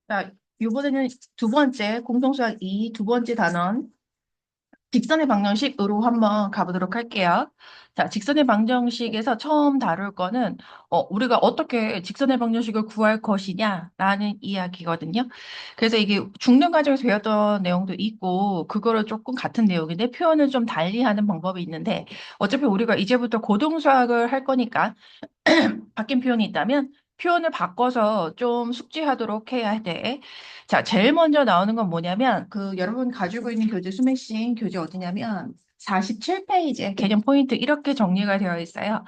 자, 이번에는 두 번째 공동수학 2 두 번째 단원 직선의 방정식으로 한번 가보도록 할게요. 자, 직선의 방정식에서 처음 다룰 거는 우리가 어떻게 직선의 방정식을 구할 것이냐라는 이야기거든요. 그래서 이게 중등 과정에서 배웠던 내용도 있고 그거를 조금 같은 내용인데 표현을 좀 달리 하는 방법이 있는데 어차피 우리가 이제부터 고등수학을 할 거니까 바뀐 표현이 있다면 표현을 바꿔서 좀 숙지하도록 해야 돼. 자, 제일 먼저 나오는 건 뭐냐면 여러분 가지고 있는 교재 수맥신 교재 어디냐면 47페이지에 개념 포인트 이렇게 정리가 되어 있어요.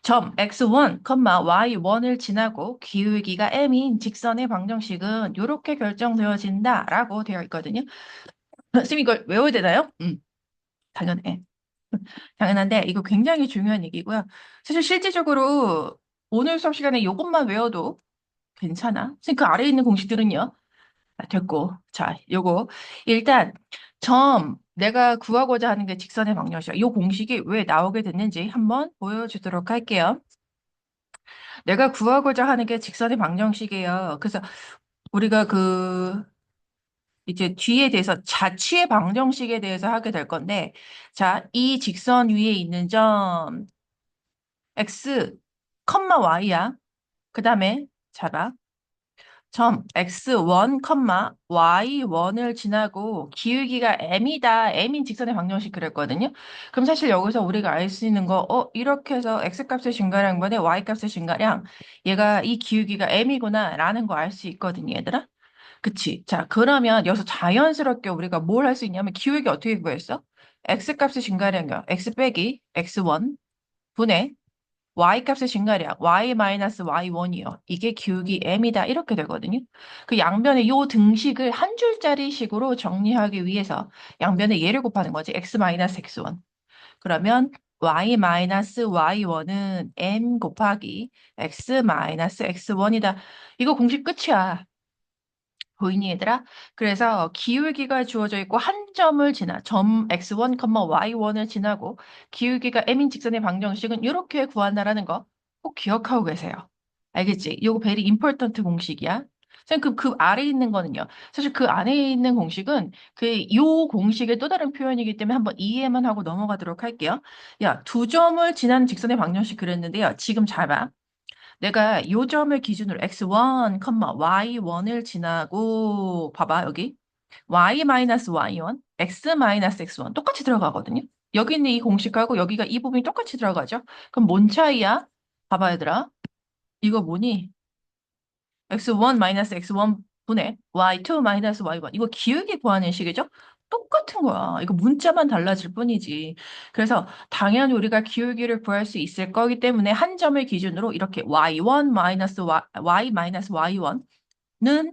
점 x1, y1을 지나고 기울기가 m인 직선의 방정식은 이렇게 결정되어진다라고 되어 있거든요. 선생님 이걸 외워야 되나요? 당연해. 당연한데 이거 굉장히 중요한 얘기고요. 사실 실질적으로 오늘 수업 시간에 이것만 외워도 괜찮아. 선생님 그 아래에 있는 공식들은요. 됐고. 자, 요거 일단 내가 구하고자 하는 게 직선의 방정식이야. 이 공식이 왜 나오게 됐는지 한번 보여주도록 할게요. 내가 구하고자 하는 게 직선의 방정식이에요. 그래서 우리가 이제 뒤에 대해서 자취의 방정식에 대해서 하게 될 건데, 자, 이 직선 위에 있는 점 x, y야. 그 다음에 잡아. 점 x1, y1을 지나고 기울기가 m이다. m인 직선의 방정식 그랬거든요. 그럼 사실 여기서 우리가 알 수 있는 거, 이렇게 해서 x값의 증가량 분의 y값의 증가량, 얘가 이 기울기가 m이구나 라는 거 알 수 있거든요, 얘들아. 그치? 자, 그러면 여기서 자연스럽게 우리가 뭘 할 수 있냐면 기울기 어떻게 구했어? x값의 증가량이요. x 빼기 x1 분의 y값의 증가량, y-y1이요. 이게 기울기 m이다. 이렇게 되거든요. 그 양변의 요 등식을 한 줄짜리 식으로 정리하기 위해서 양변에 얘를 곱하는 거지. x-x1. 그러면 y-y1은 m 곱하기 x-x1이다. 이거 공식 끝이야. 보이니 얘들아? 그래서 기울기가 주어져 있고 한 점을 지나 점 x1, y1을 지나고 기울기가 m인 직선의 방정식은 이렇게 구한다라는 거 꼭 기억하고 계세요. 알겠지? 요거 very important 공식이야. 선생님 그 아래에 있는 거는요. 사실 그 안에 있는 공식은 요 공식의 또 다른 표현이기 때문에 한번 이해만 하고 넘어가도록 할게요. 야, 두 점을 지나는 직선의 방정식 그랬는데요. 지금 잘 봐. 내가 요 점을 기준으로 x1, y1을 지나고 봐봐 여기 y-y1, x-x1 똑같이 들어가거든요. 여기 있는 이 공식하고 여기가 이 부분이 똑같이 들어가죠. 그럼 뭔 차이야? 봐봐 얘들아. 이거 뭐니? x1 분의 y2 y1 이거 기울기 구하는 식이죠? 똑같은 거야. 이거 문자만 달라질 뿐이지. 그래서 당연히 우리가 기울기를 구할 수 있을 거기 때문에 한 점을 기준으로 이렇게 y1 y-y1는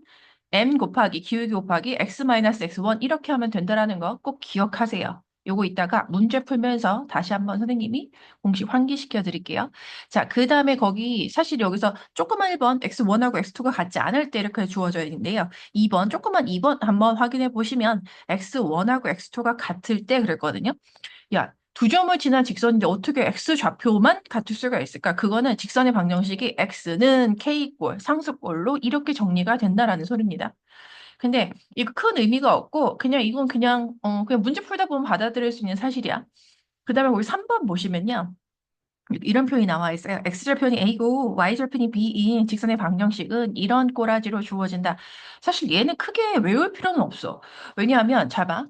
m 곱하기 기울기 곱하기 x-x1 이렇게 하면 된다라는 거 꼭 기억하세요. 요거 이따가 문제 풀면서 다시 한번 선생님이 공식 환기시켜 드릴게요. 자, 그 다음에 거기 사실 여기서 조그만 1번 x1하고 x2가 같지 않을 때 이렇게 주어져 있는데요. 2번 조그만 2번 한번 확인해 보시면 x1하고 x2가 같을 때 그랬거든요. 야, 두 점을 지난 직선인데 어떻게 x 좌표만 같을 수가 있을까? 그거는 직선의 방정식이 x는 k꼴, 상수꼴로 이렇게 정리가 된다라는 소리입니다. 근데 이거 큰 의미가 없고 그냥 이건 그냥 문제 풀다 보면 받아들일 수 있는 사실이야. 그다음에 거기 3번 보시면요. 이런 표현이 나와 있어요. x절편이 a고 y절편이 b인 직선의 방정식은 이런 꼬라지로 주어진다. 사실 얘는 크게 외울 필요는 없어. 왜냐하면 잘 봐.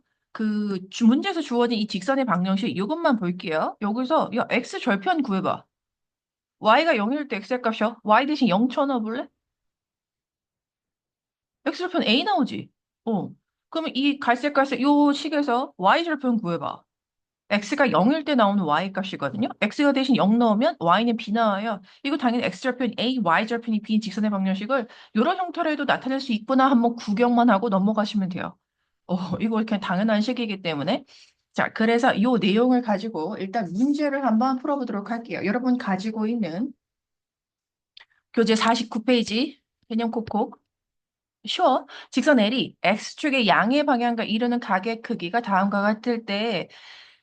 문제에서 주어진 이 직선의 방정식 이것만 볼게요. 여기서 야 x절편 구해봐. y가 0일 때 x의 값이요. y 대신 0 쳐넣어볼래? x절편 a 나오지. 어. 그러면 이 갈색 요 식에서 y절편 구해봐. x가 0일 때 나오는 y 값이거든요. x가 대신 0 넣으면 y는 b 나와요. 이거 당연히 x절편 a, y절편이 b인 직선의 방정식을 이런 형태로 해도 나타낼 수 있구나 한번 구경만 하고 넘어가시면 돼요. 이거 그냥 당연한 식이기 때문에. 자, 그래서 이 내용을 가지고 일단 문제를 한번 풀어보도록 할게요. 여러분 가지고 있는 교재 49페이지 개념 콕콕 쉬워. 직선 L이 X축의 양의 방향과 이루는 각의 크기가 다음과 같을 때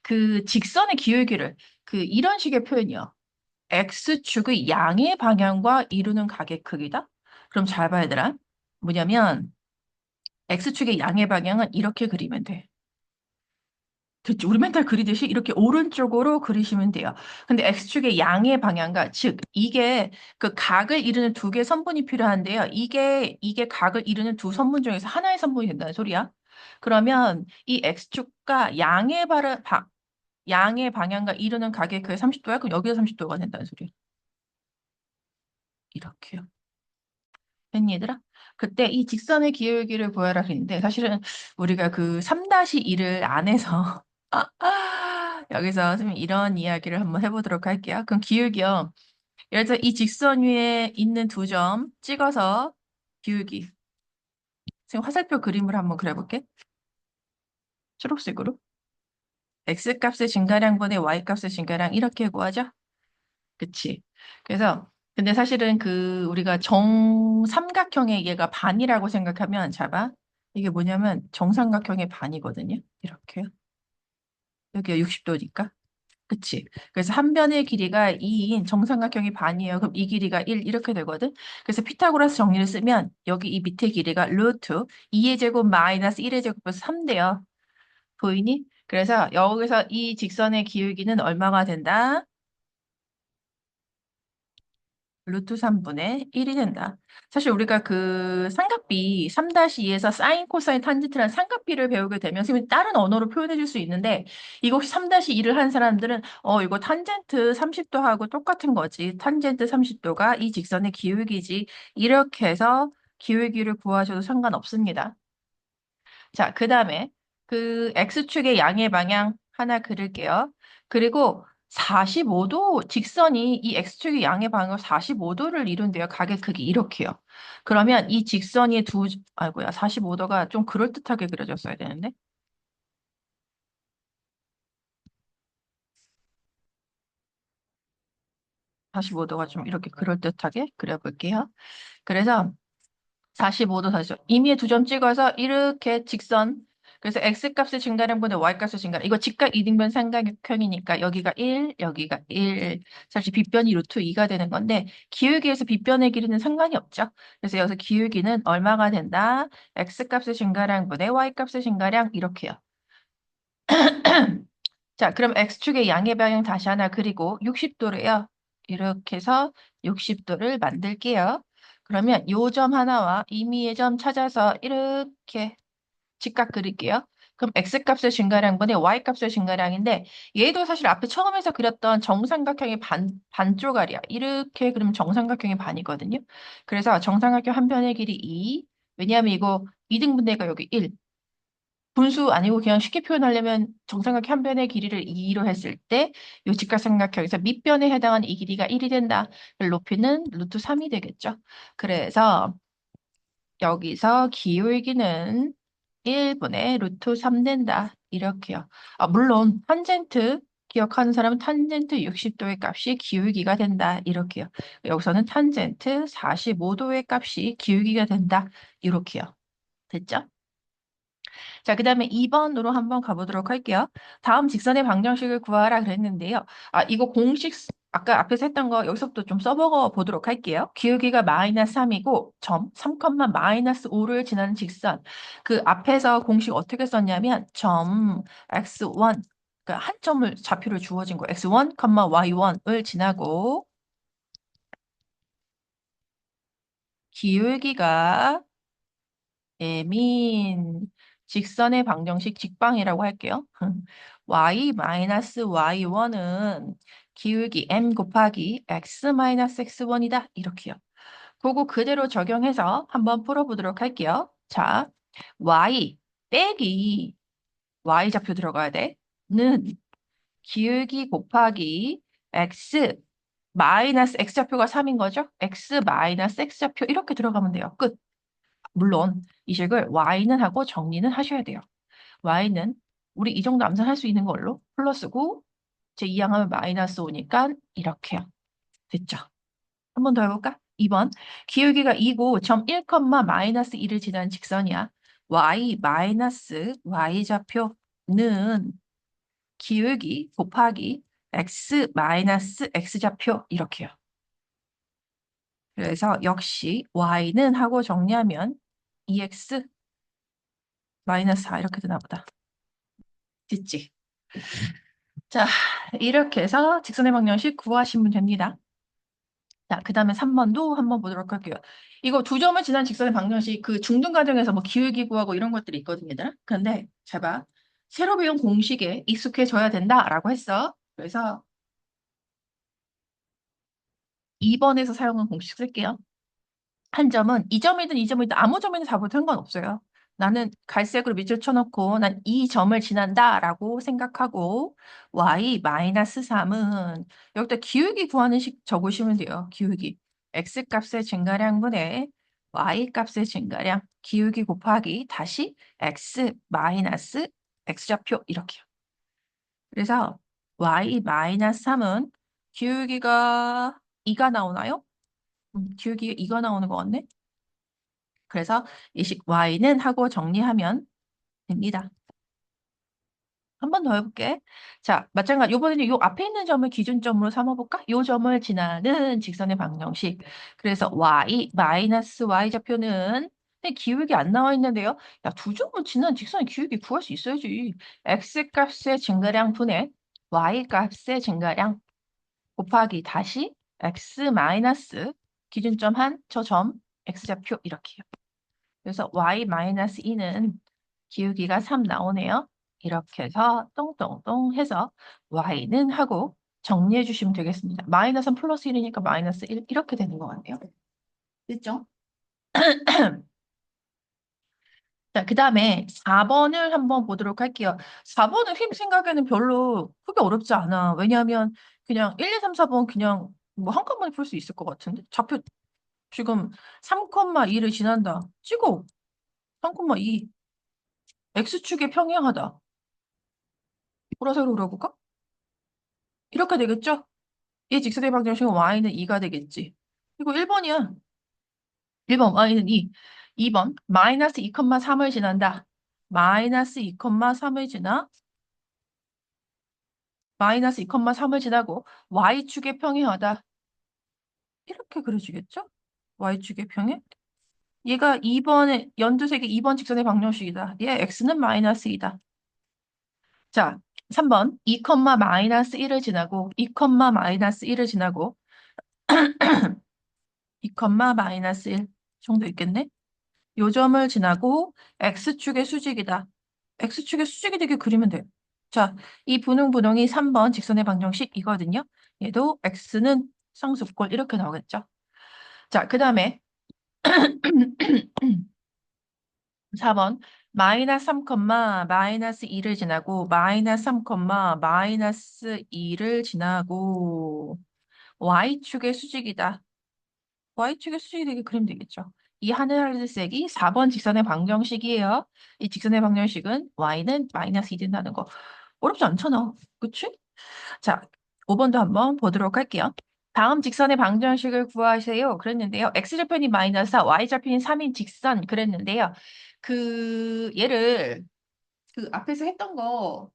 그 직선의 기울기를 이런 식의 표현이요. X축의 양의 방향과 이루는 각의 크기다. 그럼 잘 봐야 되라. 뭐냐면 X축의 양의 방향은 이렇게 그리면 돼. 됐죠? 우리 맨날 그리듯이 이렇게 오른쪽으로 그리시면 돼요. 근데 X축의 양의 방향과, 즉, 이게 그 각을 이루는 두 개의 선분이 필요한데요. 이게 각을 이루는 두 선분 중에서 하나의 선분이 된다는 소리야. 그러면 이 X축과 양의 방향과 이루는 각의 그게 30도야? 그럼 여기서 30도가 된다는 소리야. 이렇게요. 됐니, 얘들아? 그때 이 직선의 기울기를 구하라 그랬는데, 사실은 우리가 그 3-1을 안 해서, 여기서 선생님 이런 이야기를 한번 해보도록 할게요. 그럼 기울기요. 예를 들어 이 직선 위에 있는 두 점 찍어서 기울기. 지금 화살표 그림을 한번 그려볼게. 초록색으로. X값의 증가량분의 Y값의 증가량 이렇게 구하죠? 그치? 그래서 근데 사실은 그 우리가 정삼각형의 얘가 반이라고 생각하면 잡아. 이게 뭐냐면 정삼각형의 반이거든요. 이렇게요. 여기가 60도니까. 그치? 그래서 한 변의 길이가 2인 정삼각형이 반이에요. 그럼 이 길이가 1 이렇게 되거든. 그래서 피타고라스 정리를 쓰면 여기 이 밑에 길이가 루트 2의 제곱 마이너스 1의 제곱에서 3 돼요. 보이니? 그래서 여기서 이 직선의 기울기는 얼마가 된다? 루트 3분의 1이 된다. 사실 우리가 그 삼각비 3-2에서 사인, 코사인, 탄젠트라는 삼각비를 배우게 되면 선생님이 다른 언어로 표현해 줄 수 있는데 이거 혹시 3-2를 한 사람들은 이거 탄젠트 30도하고 똑같은 거지. 탄젠트 30도가 이 직선의 기울기지. 이렇게 해서 기울기를 구하셔도 상관없습니다. 자, 그 다음에 그 X축의 양의 방향 하나 그릴게요. 그리고 45도 직선이 이 X축의 양의 방향 45도를 이룬대요. 각의 크기 이렇게요. 그러면 이 직선이 아이고야, 45도가 좀 그럴듯하게 그려졌어야 되는데. 45도가 좀 이렇게 그럴듯하게 그려볼게요. 그래서 45도 다시 임의의 두 점 찍어서 이렇게 직선 그래서 x값의 증가량분의 y값의 증가량 이거 직각 이등변 삼각형이니까 여기가 1 여기가 1 사실 빗변이 루트 2가 되는 건데 기울기에서 빗변의 길이는 상관이 없죠. 그래서 여기서 기울기는 얼마가 된다? x값의 증가량분의 y값의 증가량 이렇게요. 자, 그럼 x축의 양의 방향 다시 하나 그리고 60도래요. 이렇게 해서 60도를 만들게요. 그러면 요 점 하나와 임의의 점 찾아서 이렇게 직각 그릴게요. 그럼 x값의 증가량분의 y값의 증가량인데 얘도 사실 앞에 처음에서 그렸던 정삼각형의 반조각이야. 이렇게 그러면 정삼각형의 반이거든요. 그래서 정삼각형 한 변의 길이 2. 왜냐하면 이거 이등분대가 여기 1. 분수 아니고 그냥 쉽게 표현하려면 정삼각형 한 변의 길이를 2로 했을 때 이 직각삼각형에서 밑변에 해당하는 이 길이가 1이 된다. 높이는 루트 3이 되겠죠. 그래서 여기서 기울기는 1분의 루트 3 된다. 이렇게요. 아, 물론 탄젠트 기억하는 사람은 탄젠트 60도의 값이 기울기가 된다. 이렇게요. 여기서는 탄젠트 45도의 값이 기울기가 된다. 이렇게요. 됐죠? 자, 그 다음에 2번으로 한번 가보도록 할게요. 다음 직선의 방정식을 구하라 그랬는데요. 아, 이거 아까 앞에서 했던 거 여기서부터 좀 써먹어 보도록 할게요. 기울기가 마이너스 3이고, 3, 마이너스 5를 지나는 직선. 그 앞에서 공식 어떻게 썼냐면, x1, 그러니까 한 점을 좌표를 주어진 거, x1, y1을 지나고, 기울기가 m인 직선의 방정식 직방이라고 할게요. y-y1은 기울기 m 곱하기 x-x1이다. 이렇게요. 그거 그대로 적용해서 한번 풀어보도록 할게요. 자, y 빼기 y좌표 들어가야 돼. 는 기울기 곱하기 x 마이너스 x좌표가 3인 거죠? x 마이너스 x좌표 이렇게 들어가면 돼요. 끝. 물론 이 식을 y는 하고 정리는 하셔야 돼요. y는 우리 이 정도 암산할 수 있는 걸로 플러스고 제 2항하면 마이너스 오니까 이렇게요. 됐죠? 한 번 더 해볼까? 2번 기울기가 2고 점 1, 마이너스 1을 지나는 직선이야. y 마이너스 y좌표는 기울기 곱하기 x 마이너스 x좌표 이렇게요. 그래서 역시 y는 하고 정리하면 2x 마이너스 4 이렇게 되나 보다. 됐지? 자, 이렇게 해서 직선의 방정식 구하시면 됩니다. 자, 그 다음에 3번도 한번 보도록 할게요. 이거 두 점을 지난 직선의 방정식 그 중등 과정에서 뭐 기울기 구하고 이런 것들이 있거든요, 얘들아. 그런데 잘 봐. 새로 배운 공식에 익숙해져야 된다라고 했어. 그래서 2번에서 사용한 공식 쓸게요. 한 점은 이 점이든 이 점이든 아무 점이든 잡아도 상관없어요. 나는 갈색으로 밑줄 쳐놓고 난 이 점을 지난다라고 생각하고 y 마이너스 3은 여기다 기울기 구하는 식 적으시면 돼요. 기울기. x 값의 증가량분의 y 값의 증가량 기울기 곱하기 다시 x 마이너스 x좌표 이렇게요. 그래서 y 마이너스 3은 기울기가 2가 나오나요? 기울기가 2가 나오는 것 같네. 그래서 이 식 y는 하고 정리하면 됩니다. 한 번 더 해볼게. 자, 마찬가지. 이번에는 요 앞에 있는 점을 기준점으로 삼아볼까? 요 점을 지나는 직선의 방정식. 그래서 y 마이너스 y좌표는 근데 기울기 안 나와 있는데요. 야, 두 점을 지난 직선의 기울기 구할 수 있어야지. x 값의 증가량 분의 y 값의 증가량 곱하기 다시 x 마이너스 기준점 한 저 점 x좌표 이렇게요. 그래서 y-2는 기울기가 3 나오네요. 이렇게 해서 똥똥똥 해서 y는 하고 정리해 주시면 되겠습니다. 마이너스 플러스 1이니까 마이너스 1 이렇게 되는 것 같네요. 됐죠? 자, 그 다음에 4번을 한번 보도록 할게요. 4번은 휘 생각에는 별로 크게 어렵지 않아. 왜냐하면 그냥 1, 2, 3, 4번 그냥 뭐 한꺼번에 풀 수 있을 것 같은데. 좌표 지금 3,2를 지난다. 찍어. 3,2. X축에 평행하다. 보라색으로 그려볼까? 이렇게 되겠죠? 이 직선의 방정식은 y는 2가 되겠지. 이거 1번이야. 1번 y는 2. 2번 마이너스 2,3을 지난다. 마이너스 2,3을 지나 마이너스 2,3을 지나고 y축에 평행하다. 이렇게 그려지겠죠? y축에 평행. 얘가 2번의 연두색이 2번 직선의 방정식이다. 얘 x는 마이너스 2다. 자, 3번 2, 마이너스 1을 지나고 2, 마이너스 1을 지나고 2, 마이너스 1 정도 있겠네? 요 점을 지나고 x축의 수직이다. x축의 수직이 되게 그리면 돼요. 자, 이 분홍분홍이 3번 직선의 방정식이거든요. 얘도 x는 상수꼴 이렇게 나오겠죠. 자, 그 다음에 4번 마이너스 3, 마이너스 2를 지나고 마이너스 3, 마이너스 2를 지나고 y축의 수직이다. y축의 수직이 되게 그리면 되겠죠. 이 하늘색이 4번 직선의 방정식이에요. 이 직선의 방정식은 y는 마이너스 2 된다는 거. 어렵지 않잖아. 그치? 자, 5번도 한번 보도록 할게요. 다음 직선의 방정식을 구하세요. 그랬는데요. x좌표는 마이너스 4, y좌표는 3인 직선 그랬는데요. 얘를 앞에서 했던 거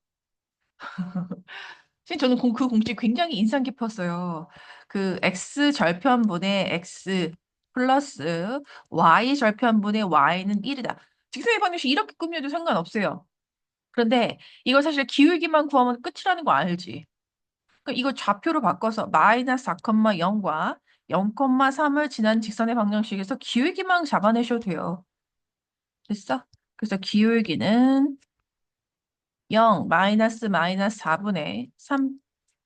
선생님, 저는 그 공식 굉장히 인상 깊었어요. 그 x 절편분의 x 플러스 y 절편분의 y는 1이다. 직선의 방정식 이렇게 꾸며도 상관없어요. 그런데 이거 사실 기울기만 구하면 끝이라는 거 알지? 그러니까 이거 좌표로 바꿔서 마이너스 4,0과 0,3을 지난 직선의 방정식에서 기울기만 잡아내셔도 돼요. 됐어? 그래서 기울기는 0, 마이너스 4분의 3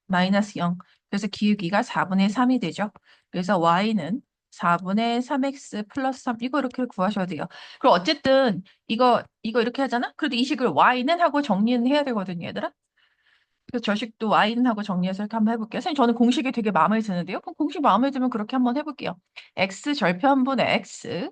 마이너스 0. 그래서 기울기가 4분의 3이 되죠. 그래서 y는 4분의 3x 플러스 3 이거 이렇게 구하셔야 돼요. 그럼 어쨌든 이거 이렇게 하잖아? 그래도 이 식을 y는 하고 정리는 해야 되거든요, 얘들아. 그래서 저 식도 y는 하고 정리해서 이렇게 한번 해볼게요. 선생님 저는 공식이 되게 마음에 드는데요. 그럼 공식 마음에 들면 그렇게 한번 해볼게요. x 절편분의 x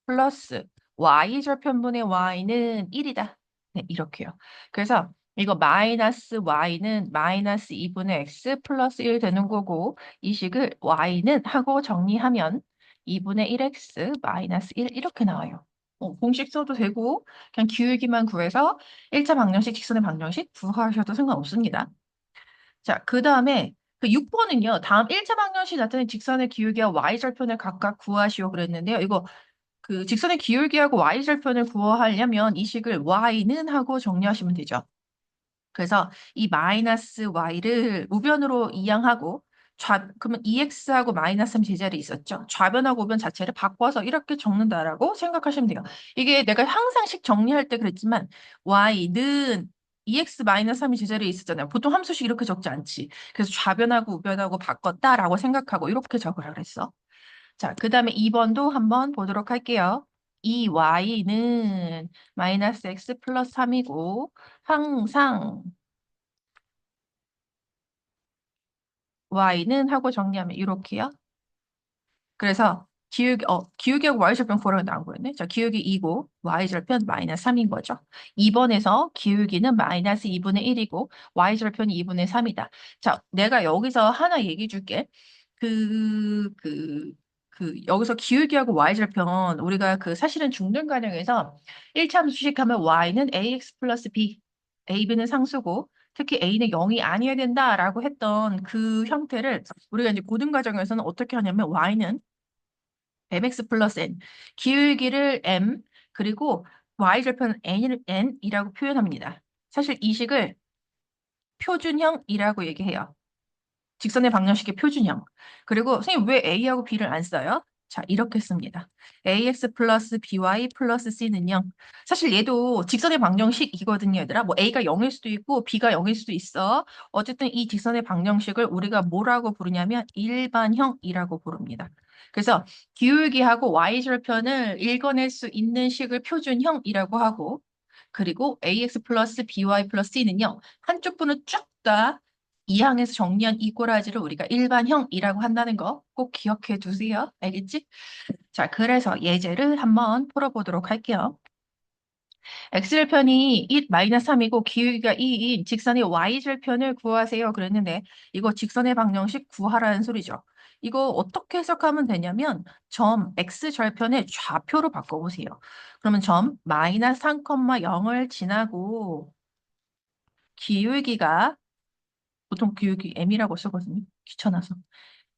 플러스 y 절편분의 y는 1이다. 네, 이렇게요. 그래서 이거 마이너스 y는 마이너스 2분의 x 플러스 1 되는 거고 이 식을 y는 하고 정리하면 2분의 1x 마이너스 1 이렇게 나와요. 공식 써도 되고 그냥 기울기만 구해서 1차 방정식, 직선의 방정식 구하셔도 상관없습니다. 자, 그 다음에 그 6번은요. 다음 1차 방정식 나타낸 직선의 기울기와 y절편을 각각 구하시오 그랬는데요. 이거 그 직선의 기울기하고 y절편을 구하려면 이 식을 y는 하고 정리하시면 되죠. 그래서 이 마이너스 y를 우변으로 이양하고 그러면 2x하고 마이너스 3 제자리 있었죠. 좌변하고 우변 자체를 바꿔서 이렇게 적는다라고 생각하시면 돼요. 이게 내가 항상 식 정리할 때 그랬지만 y는 2x 마이너스 3이 제자리에 있었잖아요. 보통 함수식 이렇게 적지 않지. 그래서 좌변하고 우변하고 바꿨다라고 생각하고 이렇게 적으라 그랬어. 자, 그 다음에 2번도 한번 보도록 할게요. 이 y는 마이너스 x 플러스 3이고 항상 y는 하고 정리하면 이렇게요. 그래서 기울기하고 y절편 구하라고 나온 거였네. 자, 기울기 2고 y절편 마이너스 3인 거죠. 2번에서 기울기는 마이너스 2분의 1이고 y절편이 2분의 3이다. 자, 내가 여기서 하나 얘기해 줄게. 그, 그, 여기서 기울기하고 y절편 우리가 그 사실은 중등 가정에서 1차 수식하면 y는 ax 플러스 b, a, b는 상수고 특히 a는 0이 아니어야 된다라고 했던 그 형태를 우리가 이제 고등 과정에서는 어떻게 하냐면 y는 mx 플러스 n 기울기를 m 그리고 y절편 n이라고 표현합니다. 사실 이 식을 표준형이라고 얘기해요. 직선의 방정식의 표준형. 그리고 선생님 왜 a하고 b를 안 써요? 자, 이렇게 씁니다. ax 플러스 by 플러스 c는요. 사실 얘도 직선의 방정식이거든요, 얘들아. 뭐 a가 0일 수도 있고 b가 0일 수도 있어. 어쨌든 이 직선의 방정식을 우리가 뭐라고 부르냐면 일반형이라고 부릅니다. 그래서 기울기하고 y절편을 읽어낼 수 있는 식을 표준형이라고 하고 그리고 ax 플러스 by 플러스 c는요. 한쪽 분을 쭉 다 이항에서 정리한 이 꼬라지를 우리가 일반형이라고 한다는 거 꼭 기억해 두세요. 알겠지? 자, 그래서 예제를 한번 풀어보도록 할게요. x절편이 1 마이너스 3이고 기울기가 2인 직선의 y절편을 구하세요. 그랬는데 이거 직선의 방정식 구하라는 소리죠. 이거 어떻게 해석하면 되냐면 점 x절편의 좌표로 바꿔보세요. 그러면 점 마이너스 3,0을 지나고 기울기가 보통 기울기 m이라고 쓰거든요. 귀찮아서.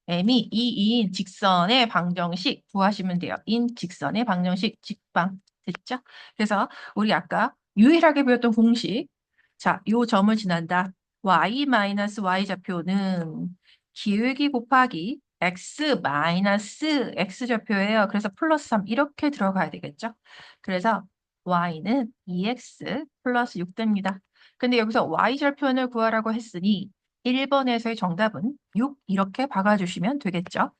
m이 2인 직선의 방정식 구하시면 돼요. 인 직선의 방정식 직방. 됐죠? 그래서 우리 아까 유일하게 배웠던 공식. 자, 요 점을 지난다. y 좌표는 기울기 곱하기 x x 좌표예요. 그래서 플러스 3 이렇게 들어가야 되겠죠? 그래서 y는 2x 플러스 6 됩니다. 근데 여기서 y절편을 구하라고 했으니 1번에서의 정답은 6 이렇게 박아주시면 되겠죠.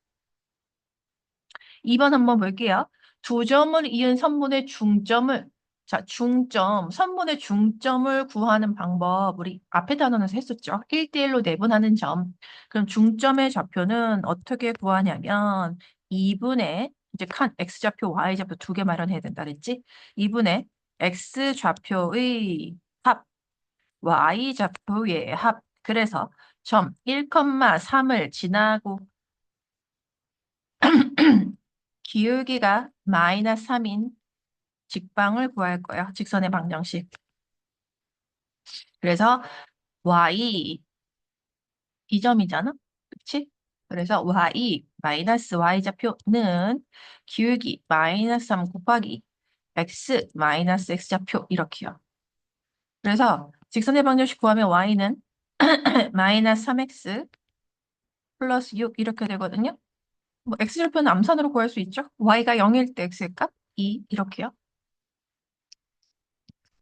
2번 한번 볼게요. 두 점을 이은 선분의 중점을 자, 선분의 중점을 구하는 방법 우리 앞에 단원에서 했었죠. 1대1로 내분하는 점. 그럼 중점의 좌표는 어떻게 구하냐면 2분의 이제 x좌표, y좌표 두 개 마련해야 된다 그랬지? 2분의 x좌표의 합, y좌표의 합. 그래서 점 1,3을 지나고 기울기가 마이너스 3인 직방을 구할 거예요. 직선의 방정식. 그래서 y 이 점이잖아. 그렇지? 그래서 y 마이너스 y좌표는 기울기 마이너스 3 곱하기 x 마이너스 x좌표 이렇게요. 그래서 직선의 방정식 구하면 y는 마이너스 3x 플러스 6 이렇게 되거든요. 뭐 x절편은 암산으로 구할 수 있죠. y가 0일 때 x의 값 2 이렇게요.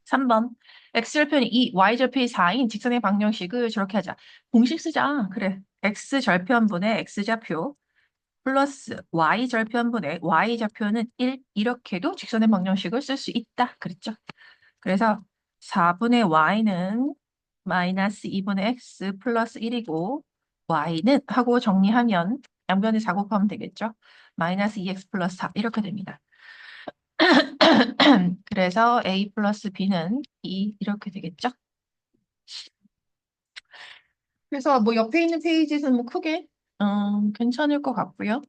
3번 x절편이 2, y절편이 4인 직선의 방정식을 저렇게 하자. 공식 쓰자. 그래. x절편분의 x좌표 플러스 y절편분의 y좌표는 1 이렇게도 직선의 방정식을 쓸 수 있다. 그랬죠. 그래서 4분의 y는 마이너스 2분의 x 플러스 1이고 y는 하고 정리하면 양변에 4 곱하면 되겠죠. 마이너스 2x 플러스 4 이렇게 됩니다. 그래서 a 플러스 b는 2 이렇게 되겠죠. 그래서 뭐 옆에 있는 페이지에서는 뭐 크게 괜찮을 것 같고요.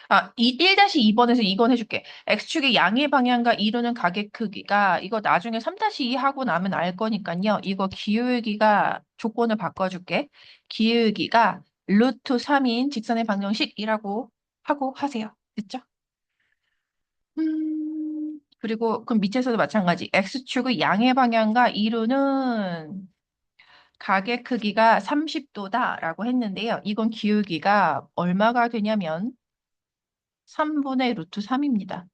아, 1-2번에서 2번 해줄게. X축의 양의 방향과 이루는 가계 크기가 이거 나중에 3-2 하고 나면 알 거니까요. 이거 기울기가 조건을 바꿔줄게. 기울기가 루트 3인 직선의 방정식이라고 하고 하세요. 됐죠? 그리고 그럼 밑에서도 마찬가지. X축의 양의 방향과 이루는 가게 크기가 30도다라고 했는데요. 이건 기울기가 얼마가 되냐면 3분의 루트 3입니다.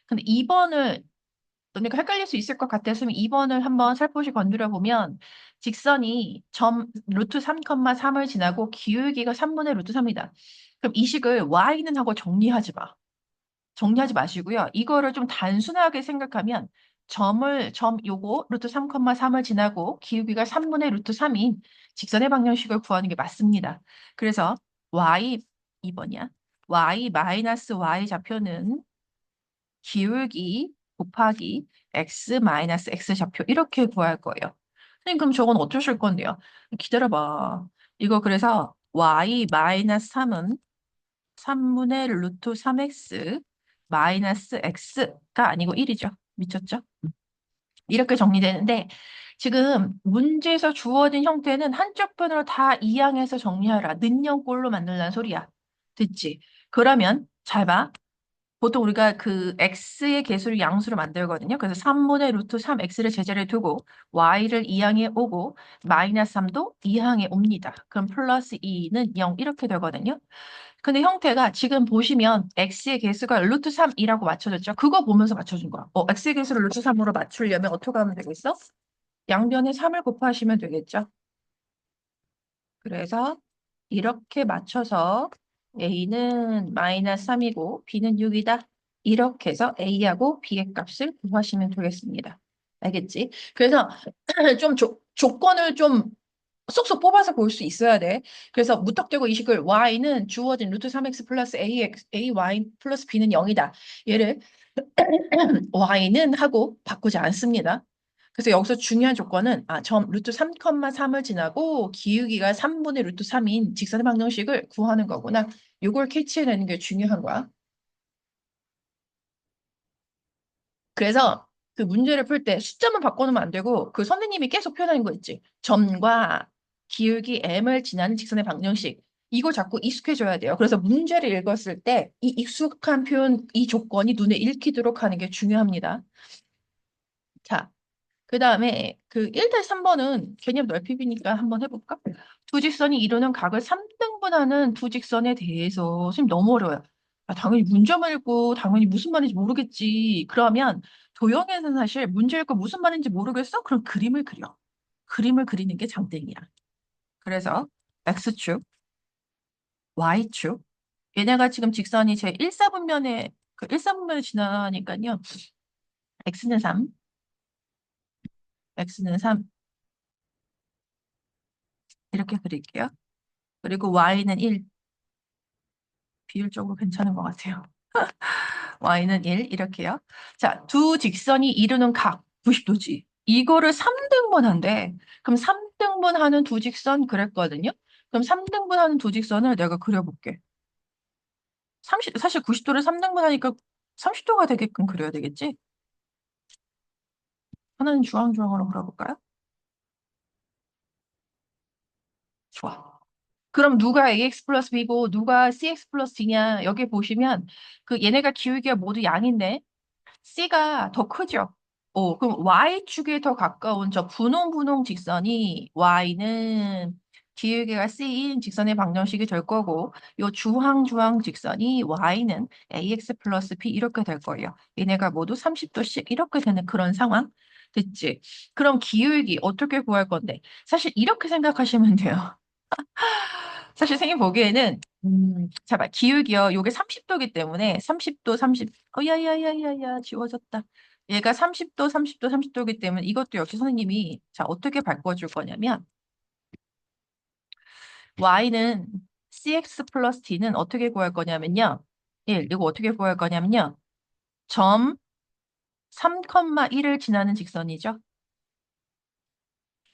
근데 2번을 그러니까 헷갈릴 수 있을 것 같았으면 2번을 한번 살포시 건드려 보면 직선이 점 루트 3,3을 지나고 기울기가 3분의 루트 3이다. 그럼 이 식을 y는 하고 정리하지 마. 정리하지 마시고요. 이거를 좀 단순하게 생각하면 점 요거 루트 3,3을 지나고 기울기가 3분의 루트 3인 직선의 방정식을 구하는 게 맞습니다. 그래서 y 2번이야. y 마이너스 y 좌표는 기울기 곱하기 x 마이너스 x 좌표 이렇게 구할 거예요. 선생님 그럼 저건 어쩌실 건데요? 기다려봐. 이거 그래서 y 마이너스 3은 3분의 루트 3x 마이너스 x가 아니고 1이죠. 미쳤죠? 이렇게 정리되는데 지금 문제에서 주어진 형태는 한쪽 편으로 다 이항해서 정리하라. 는형꼴로 만들라는 소리야. 됐지? 그러면 잘 봐. 보통 우리가 그 x의 개수를 양수로 만들거든요. 그래서 3분의 루트 3x를 제자리에 두고 y를 이항해 오고 마이너스 3도 이항해 옵니다. 그럼 플러스 2는 0 이렇게 되거든요. 근데 형태가 지금 보시면 x의 개수가 루트 3이라고 맞춰졌죠. 그거 보면서 맞춰준 거야. x의 개수를 루트 3으로 맞추려면 어떻게 하면 되겠어? 양변에 3을 곱하시면 되겠죠. 그래서 이렇게 맞춰서 a는 마이너스 3이고 b는 6이다. 이렇게 해서 a하고 b의 값을 구하시면 되겠습니다. 알겠지? 그래서 좀 조건을 좀 쏙쏙 뽑아서 볼 수 있어야 돼. 그래서 무턱대고 이 식을 y는 주어진 루트 3x 플러스 ay 플러스 b는 0이다. 얘를 y는 하고 바꾸지 않습니다. 그래서 여기서 중요한 조건은 점 루트 3,3을 지나고 기울기가 3분의 루트 3인 직선의 방정식을 구하는 거구나. 이걸 캐치해내는 게 중요한 거야. 그래서 그 문제를 풀 때 숫자만 바꿔놓으면 안 되고 그 선생님이 계속 표현하는 거 있지. 점과 기울기 m을 지나는 직선의 방정식. 이거 자꾸 익숙해져야 돼요. 그래서 문제를 읽었을 때 이 익숙한 표현, 이 조건이 눈에 읽히도록 하는 게 중요합니다. 자, 그 다음에 그 1-3번은 개념 넓히기니까 한번 해볼까? 두 직선이 이루는 각을 3등분하는 두 직선에 대해서 선생님 너무 어려워요. 당연히 문제만 읽고 당연히 무슨 말인지 모르겠지. 그러면 도형에서는 사실 문제 읽고 무슨 말인지 모르겠어? 그럼 그림을 그려. 그림을 그리는 게 장땡이야. 그래서 X축, Y축. 얘네가 지금 직선이 제 1사분면에 그 1사분면을 지나니까요. X는 3, X는 3 이렇게 그릴게요. 그리고 Y는 1, 비율적으로 괜찮은 것 같아요. y는 1 이렇게요. 자, 두 직선이 이루는 각 90도지. 이거를 3등분한대. 그럼 3등분하는 두 직선 그랬거든요. 그럼 3등분하는 두 직선을 내가 그려볼게. 사실 90도를 3등분하니까 30도가 되게끔 그려야 되겠지? 하나는 주황주황으로 그려볼까요? 좋아. 그럼 누가 ax 플러스 b고 누가 cx 플러스 d냐? 여기 보시면 그 얘네가 기울기가 모두 양인데 C가 더 크죠? 그럼 Y축에 더 가까운 저 분홍분홍 직선이 Y는 기울기가 C인 직선의 방정식이 될 거고, 요 주황주황 직선이 Y는 AX 플러스 B 이렇게 될 거예요. 얘네가 모두 30도씩 이렇게 되는 그런 상황. 됐지? 그럼 기울기 어떻게 구할 건데? 사실 이렇게 생각하시면 돼요. 사실 생긴 보기에는 잠깐 기울기요. 요게 30도기 때문에 30도 야야야야야 지워졌다. 얘가 30도 30도 30도기 때문에 이것도 역시 선생님이 자 어떻게 바꿔줄 거냐면 y는 cx 플러스 d는 어떻게 구할 거냐면요. 1 이거 어떻게 구할 거냐면요. 점 3,1을 지나는 직선이죠.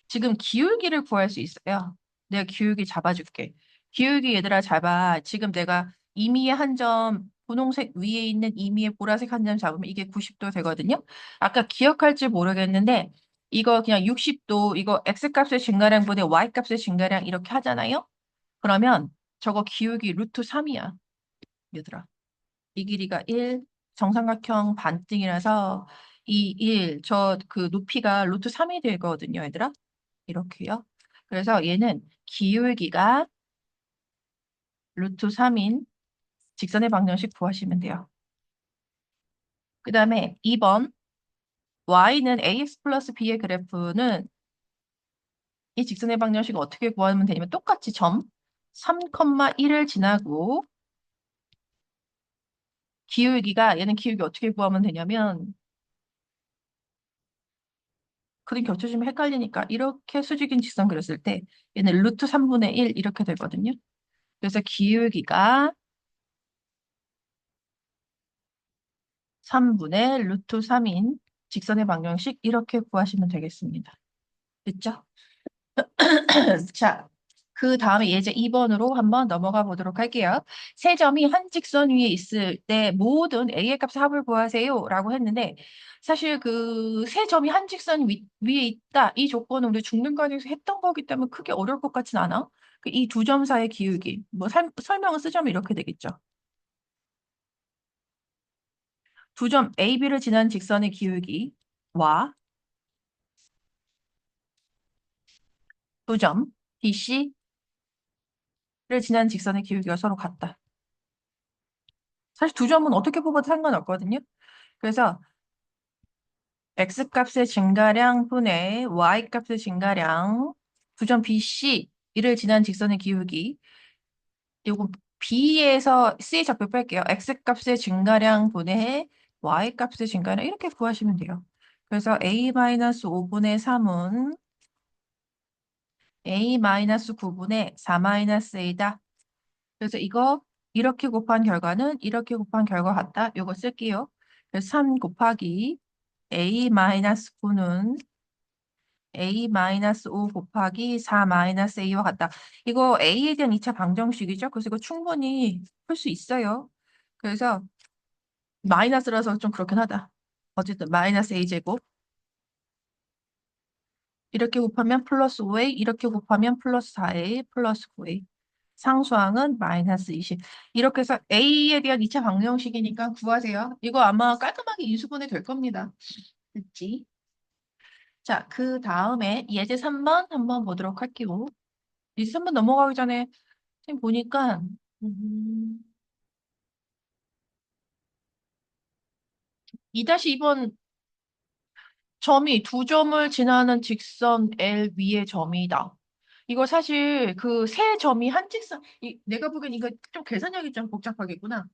지금 기울기를 구할 수 있어요. 내가 기울기 잡아줄게. 기울기 얘들아 잡아. 지금 내가 임의의 한 점, 분홍색 위에 있는 임의의 보라색 한 점 잡으면 이게 90도 되거든요. 아까 기억할지 모르겠는데 이거 그냥 60도, 이거 x값의 증가량분의 y값의 증가량 이렇게 하잖아요. 그러면 저거 기울기 루트 3이야. 얘들아. 이 길이가 1, 정삼각형 반등이라서 이 1, 저 그 높이가 루트 3이 되거든요, 얘들아. 이렇게요. 그래서 얘는 기울기가 루트 3인 직선의 방정식 구하시면 돼요. 그 다음에 2번 y는 ax 플러스 b의 그래프는 이 직선의 방정식을 어떻게 구하면 되냐면 똑같이 점 3,1을 지나고 기울기가 얘는 기울기 어떻게 구하면 되냐면 그림 겹쳐지면 헷갈리니까 이렇게 수직인 직선 그렸을 때 얘는 루트 3분의 1 이렇게 되거든요. 그래서 기울기가 3분의 루트 3인 직선의 방정식 이렇게 구하시면 되겠습니다. 됐죠? 자, 그 다음에 예제 2번으로 한번 넘어가 보도록 할게요. 세 점이 한 직선 위에 있을 때 모든 A의 값의 합을 구하세요 라고 했는데 사실 그 세 점이 한 직선 위에 있다 이 조건은 우리 중등관에서 했던 거기 때문에 크게 어려울 것 같진 않아. 이 두 점 사이의 기울기 뭐 설명을 쓰자면 이렇게 되겠죠. 두 점 A, B를 지난 직선의 기울기와 두 점 B, C를 지난 직선의 기울기가 서로 같다. 사실 두 점은 어떻게 뽑아도 상관없거든요. 그래서 x값의 증가량 분의 y값의 증가량 두 점 BC 이를 지난 직선의 기울기 이거 B에서 C의 좌표 뺄게요. x값의 증가량 분의 y값의 증가량 이렇게 구하시면 돼요. 그래서 a-5분의 3은 a-9분의 4-a다. 그래서 이거 이렇게 곱한 결과는 이렇게 곱한 결과 같다. 이거 쓸게요. 그래서 3 곱하기 a-9는 a-5 곱하기 4-a와 같다. 이거 a에 대한 2차 방정식이죠. 그래서 이거 충분히 풀 수 있어요. 그래서 마이너스라서 좀 그렇긴 하다. 어쨌든 마이너스 a제곱 이렇게 곱하면 플러스 5a 이렇게 곱하면 플러스 4a 플러스 9a 상수항은 마이너스 20. 이렇게 해서 a에 대한 2차 방정식이니까 구하세요. 이거 아마 깔끔하게 인수분해 될 겁니다. 됐지? 자, 그 다음에 예제 3번 한번 보도록 할게요. 예제 3번 넘어가기 전에 지금 보니까 음, 2-2번 점이 두 점을 지나는 직선 L 위의 점이다. 이거 사실 그 세 점이 한 직선, 내가 보기엔 이거 좀 계산력이 좀 복잡하겠구나.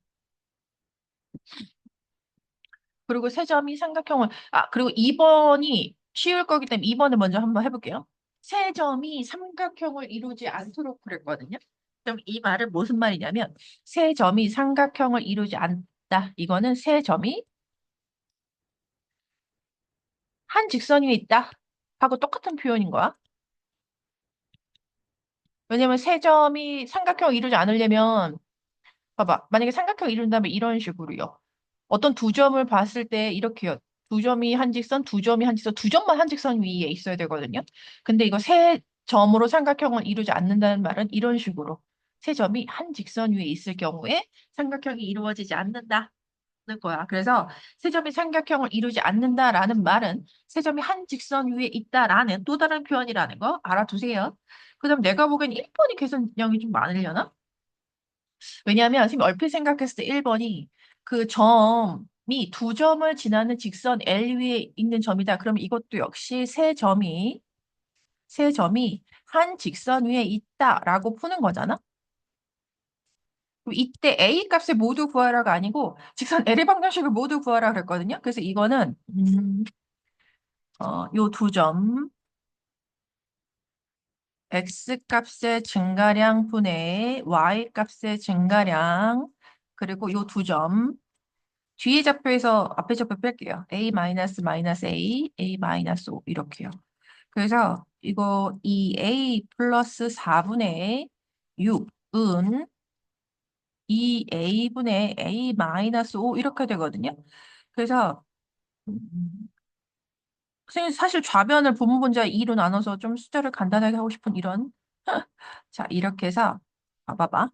그리고 세 점이 삼각형을, 그리고 2번이 쉬울 거기 때문에 2번을 먼저 한번 해볼게요. 세 점이 삼각형을 이루지 않도록 그랬거든요. 그럼 이 말은 무슨 말이냐면, 세 점이 삼각형을 이루지 않다. 이거는 세 점이 한 직선 위에 있다. 하고 똑같은 표현인 거야. 왜냐면 세 점이 삼각형을 이루지 않으려면, 봐봐. 만약에 삼각형을 이룬다면 이런 식으로요. 어떤 두 점을 봤을 때 이렇게요. 두 점이 한 직선, 두 점이 한 직선, 두 점만 한 직선 위에 있어야 되거든요. 근데 이거 세 점으로 삼각형을 이루지 않는다는 말은 이런 식으로 세 점이 한 직선 위에 있을 경우에 삼각형이 이루어지지 않는다는 거야. 그래서 세 점이 삼각형을 이루지 않는다라는 말은 세 점이 한 직선 위에 있다라는 또 다른 표현이라는 거 알아두세요. 그다음 내가 보기엔 1번이 계산량이 좀 많으려나? 왜냐하면 지금 얼핏 생각했을 때 1번이 그 점이 두 점을 지나는 직선 L 위에 있는 점이다. 그럼 이것도 역시 세 점이 한 직선 위에 있다라고 푸는 거잖아. 그럼 이때 A 값을 모두 구하라가 아니고 직선 L의 방정식을 모두 구하라 그랬거든요. 그래서 이거는 요 두 점 X 값의 증가량 분의 Y 값의 증가량 그리고 요 두 점 뒤에 좌표에서 앞에 좌표 뺄게요. A 마이너스 마이너스 A, A 마이너스 5 이렇게요. 그래서 이거 2A 플러스 4분의 6은 2A분의 A 마이너스 5 이렇게 되거든요. 그래서 선생님 사실 좌변을 본문분자 2로 나눠서 좀 숫자를 간단하게 하고 싶은 이런 자 이렇게 해서 봐봐봐.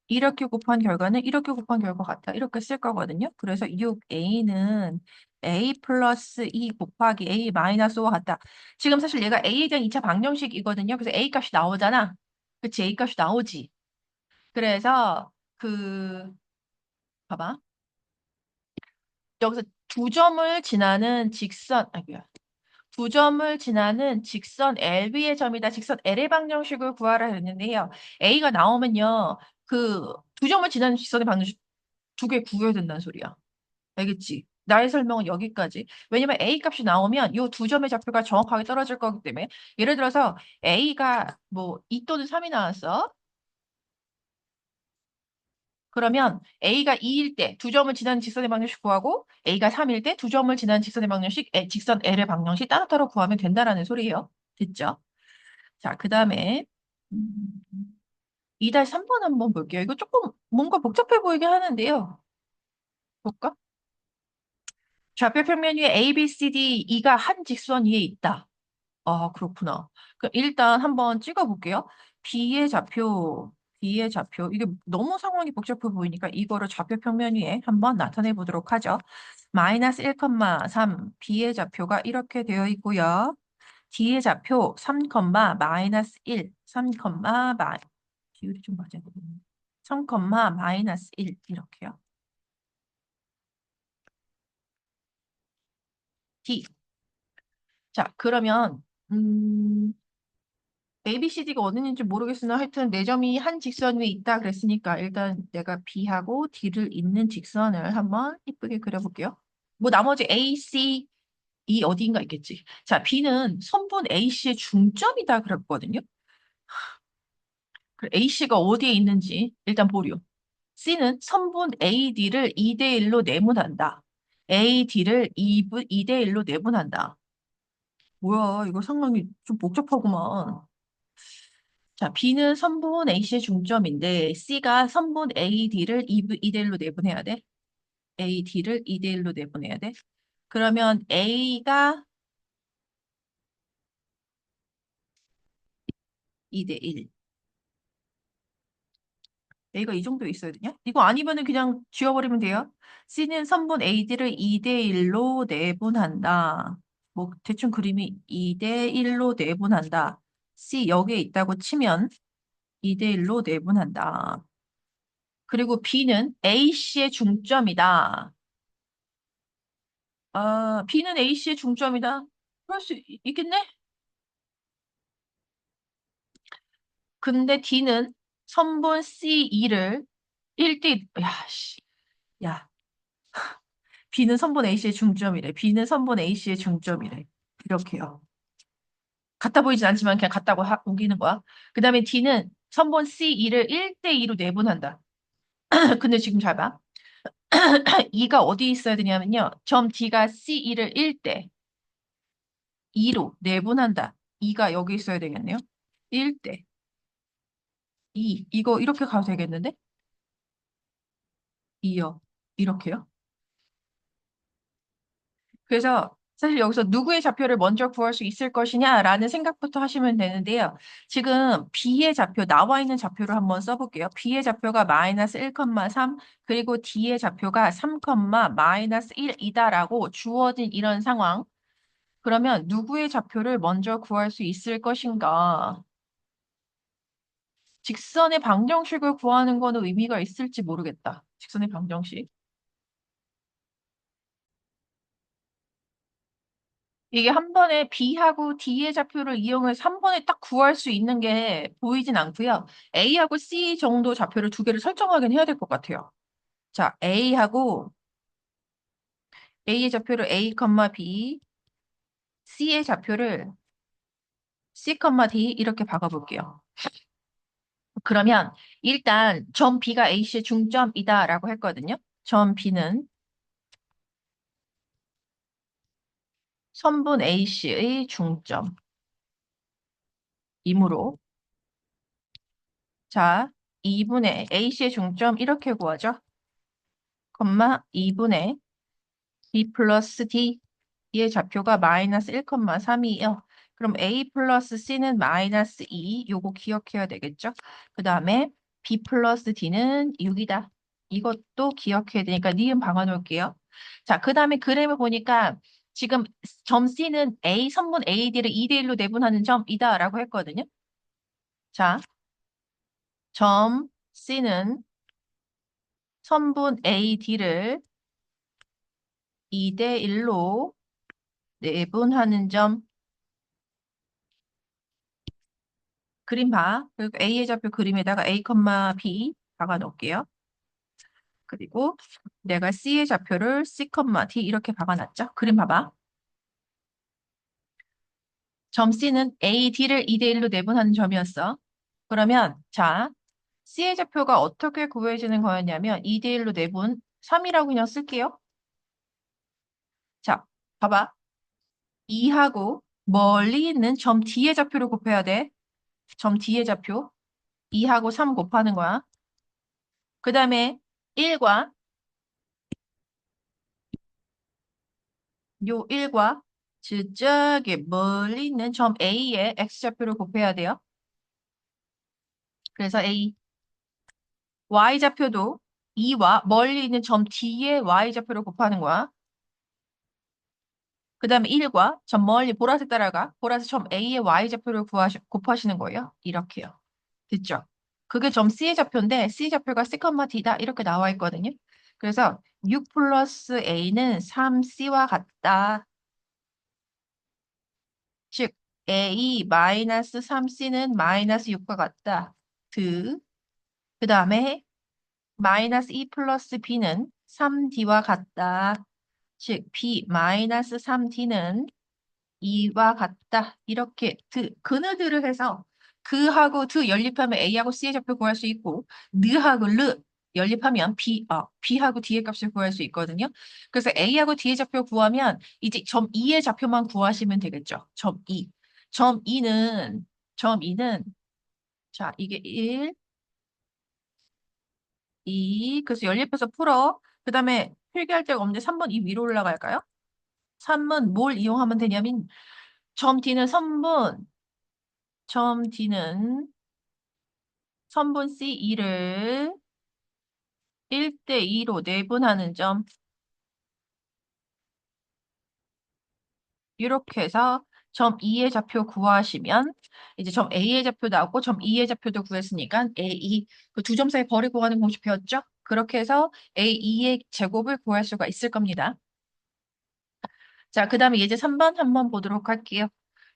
이렇게 곱한 결과는 이렇게 곱한 결과 같아. 이렇게 쓸 거거든요. 그래서 6a는 a 플러스 2 곱하기 a 마이너스 5와 같다. 지금 사실 얘가 a에 대한 2차 방정식이거든요. 그래서 a 값이 나오잖아. 그치? a 값이 나오지. 그래서 봐봐. 여기서 두 점을 지나는 직선, 아니야. 두 점을 지나는 직선 LB의 점이다. 직선 L의 방정식을 구하라 했는데요. A가 나오면요. 그 두 점을 지나는 직선의 방정식 두 개 구해야 된다는 소리야. 알겠지? 나의 설명은 여기까지. 왜냐면 A 값이 나오면 이 두 점의 좌표가 정확하게 떨어질 거기 때문에. 예를 들어서 A가 뭐 2 또는 3이 나왔어. 그러면 A가 2일 때 두 점을 지나는 직선의 방정식 구하고 A가 3일 때 두 점을 지나는 직선의 방정식, 직선 L의 방정식 따로따로 구하면 된다라는 소리예요. 됐죠? 자, 그 다음에 2-3번 한번 볼게요. 이거 조금 뭔가 복잡해 보이게 하는데요. 볼까? 좌표 평면 위에 A, B, C, D, E가 한 직선 위에 있다. 아, 그렇구나. 그럼 일단 한번 찍어볼게요. B의 좌표. 이게 너무 상황이 복잡해 보이니까 이거를 좌표 평면 위에 한번 나타내 보도록 하죠. 마이너스 1,3, B의 좌표가 이렇게 되어 있고요. D의 좌표 3, 마이너스 1, 3, 비율이 좀 맞아야 되겠네. 3, 마이너스 1 이렇게요. D. 자, 그러면 ABCD가 어디 있는지 모르겠으나 하여튼 네 점이 한 직선 위에 있다 그랬으니까 일단 내가 B하고 D를 잇는 직선을 한번 이쁘게 그려볼게요. 뭐 나머지 A, C, E 어디인가 있겠지. 자, B는 선분 AC의 중점이다 그랬거든요. AC가 어디에 있는지 일단 보려. C는 선분 AD를 2대1로 내분한다. AD를 2대1로 내분한다. 뭐야, 이거 상황이 좀 복잡하구만. 자, B는 선분 A씨의 중점인데 C가 선분 AD를 2대1로 내분해야 돼. AD를 2대1로 내분해야 돼. 그러면 A가 2대1. A가 이 정도 있어야 되냐? 이거 아니면은 그냥 지워버리면 돼요. C는 선분 AD를 2대1로 내분한다. 뭐 대충 그림이 2대1로 내분한다. C 여기에 있다고 치면 2대1로 내분한다. 그리고 B는 A씨의 중점이다. 아, B는 A씨의 중점이다. 그럴 수 있겠네? 근데 D는 선분 C2를 1대, 야, 씨. 야, B는 선분 A씨의 중점이래. B는 선분 A씨의 중점이래. 이렇게요. 같아 보이진 않지만 그냥 같다고 우기는 거야. 그 다음에 D는 선분 C2를 1대2로 내분한다. 근데 지금 잘 봐. 2가 어디 있어야 되냐면요. 점 D가 C2를 1대 2로 내분한다. 2가 여기 있어야 되겠네요. 1대 2. 이거 이렇게 가도 되겠는데? 2요. 이렇게요. 그래서 사실 여기서 누구의 좌표를 먼저 구할 수 있을 것이냐라는 생각부터 하시면 되는데요. 지금 B의 좌표, 나와 있는 좌표를 한번 써볼게요. B의 좌표가 마이너스 1,3 그리고 D의 좌표가 3, 마이너스 1이다라고 주어진 이런 상황. 그러면 누구의 좌표를 먼저 구할 수 있을 것인가? 직선의 방정식을 구하는 거는 의미가 있을지 모르겠다. 직선의 방정식. 이게 한 번에 B하고 D의 좌표를 이용해서 한 번에 딱 구할 수 있는 게 보이진 않고요. A하고 C 정도 좌표를 두 개를 설정하긴 해야 될 것 같아요. 자, A의 좌표를 A, B, C의 좌표를 C, D 이렇게 박아볼게요. 그러면 일단 점 B가 A씨의 중점이다라고 했거든요. 점 B는 선분 A씨의 중점이므로 자, 2분의 A씨의 중점 이렇게 구하죠. 2분의 B 플러스 D의 좌표가 마이너스 1,3이에요. 그럼 A 플러스 C는 마이너스 2, 요거 기억해야 되겠죠? 그 다음에 B 플러스 D는 6이다. 이것도 기억해야 되니까 니은 박아 놓을게요. 자, 그 다음에 그램을 보니까 지금 점 C는 A, 선분 AD를 2대 1로 내분하는 점이다라고 했거든요. 자, 점 C는 선분 AD를 2대 1로 내분하는 점 그림 봐. 그리고 A의 좌표 그림에다가 A, B 박아 놓을게요. 그리고 내가 C의 좌표를 C, D 이렇게 박아놨죠. 그림 봐봐. 점 C는 A, D를 2대 1로 내분하는 점이었어. 그러면 자, C의 좌표가 어떻게 구해지는 거였냐면 2대 1로 내분 3이라고 그냥 쓸게요. 자, 봐봐. 2하고 멀리 있는 점 D의 좌표를 곱해야 돼. 점 D의 좌표. 2하고 3 곱하는 거야. 그 다음에 1과 요 1과 저기 멀리 있는 점 A의 X좌표를 곱해야 돼요. 그래서 A, Y좌표도 2와 멀리 있는 점 D의 Y좌표를 곱하는 거야. 그 다음에 1과 점 멀리 보라색 따라가. 보라색 점 A의 Y좌표를 곱하시는 거예요. 이렇게요. 됐죠? 그게 점 C의 좌표인데 C좌표가 C, D다 이렇게 나와 있거든요. 그래서 6 플러스 A는 3C와 같다. 즉 A 마이너스 3C는 마이너스 6과 같다. 그 다음에 마이너스 2 플러스 B는 3D와 같다. 즉 B 마이너스 3D는 2와 같다. 이렇게 그느드를 해서 그하고 연립하면 A하고 C의 좌표 구할 수 있고 느하고 르 연립하면 B하고 D의 값을 구할 수 있거든요. 그래서 A하고 D의 좌표 구하면 이제 점 E의 좌표만 구하시면 되겠죠. 점 E. 점 E는 자, 이게 1, 2 그래서 연립해서 풀어. 그 다음에 필기할 데가 없는데 3번 이 위로 올라갈까요? 3은 뭘 이용하면 되냐면 점 D는 점 D는 선분 C2를 1대 2로 내분하는 점 이렇게 해서 점 E의 좌표 구하시면 이제 점 A의 좌표 나오고 점 E의 좌표도 구했으니까 A2 그 두 점 사이 거리 구하는 공식 배웠죠? 그렇게 해서 A2의 제곱을 구할 수가 있을 겁니다. 자, 그 다음에 이제 3번 한번 보도록 할게요.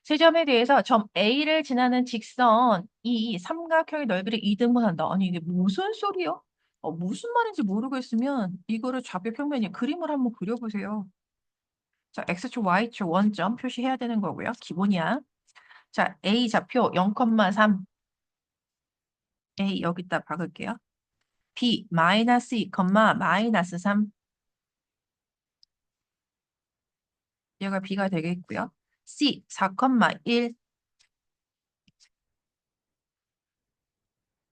세 점에 대해서 점 A를 지나는 직선 이 삼각형의 넓이를 2등분한다. 아니 이게 무슨 소리요? 무슨 말인지 모르겠으면 이거를 좌표 평면에 그림을 한번 그려보세요. 자, X축, Y축 원점 표시해야 되는 거고요. 기본이야. 자, A 좌표 0,3. A 여기다 박을게요. B 마이너스 2, 마이너스 3. 얘가 B가 되겠고요. C 4,1